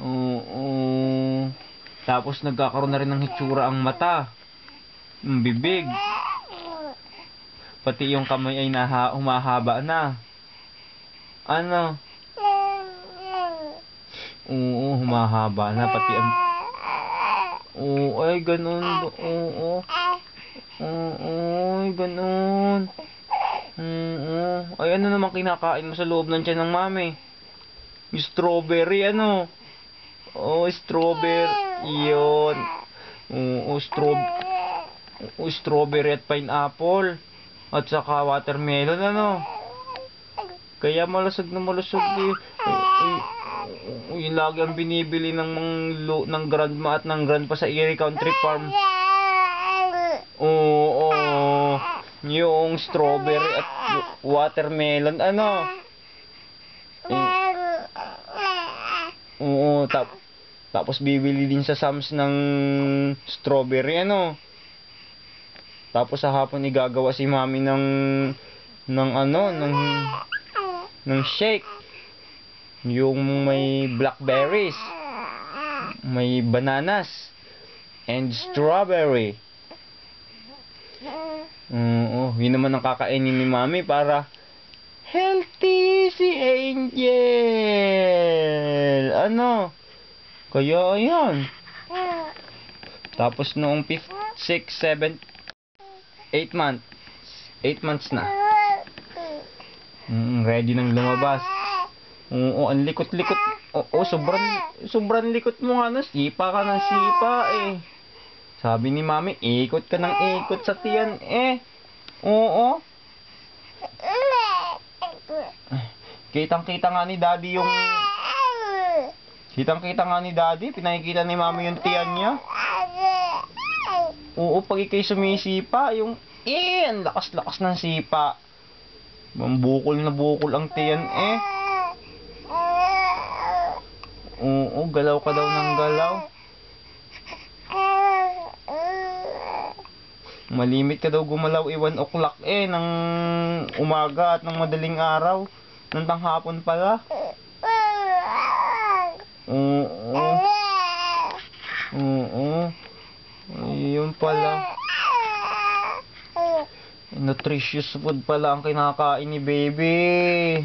Oo. Tapos nagkakaroon na rin ng hitsura ang mata. Yung bibig. Pati yung kamay ay humahaba na. Ano? Oo, humahaba na. Pati ang... Oo, ay ganun. Oo. Oo, ay ganun. Oo. Ay ano naman kinakain mo sa loob ng tiyan ng mami? Yung strawberry ano? Oh, strawberry. Yun. Oo, strawberry at pineapple. At saka watermelon ano. Kaya malusog na malusog eh. Yung lagi ang binibili ng grandma at ng grandpa sa Erie Country Farm. Oo, yung strawberry at watermelon ano. Oo, tapos bibili din sa Sam's ng strawberry ano. Tapos sa hapon igagawa si mami ng ano, ng shake. Yung may blackberries, may bananas, and strawberry. Oo, yun naman ang kakainin ni mami para healthy si Angel. Ano? Kaya ayan. Tapos noong 5th, 6th, 7th, 8 months. 8 months na. Ready nang lumabas. Oo, ang likot-likot. Oo, sobrang likot mo nga. Sipa ka ng sipa eh. Sabi ni mami, ikot ka ng ikot sa tiyan eh. Oo. Kitang-kita nga ni daddy yung... Kitang-kita nga ni daddy. Pinakikita ni mami yung tiyan niya. Oo, pag ikay sumisipa, yung... ang lakas-lakas ng sipa. Bukol na bukol ang tiyan eh. Oo, galaw ka daw ng galaw. Malimit ka daw gumalaw 1 o'clock eh ng umaga at ng madaling araw. Ng tanghapon pala. Oo. Oo. Ayun pala. Nutritious food pala ang kinakain ni baby.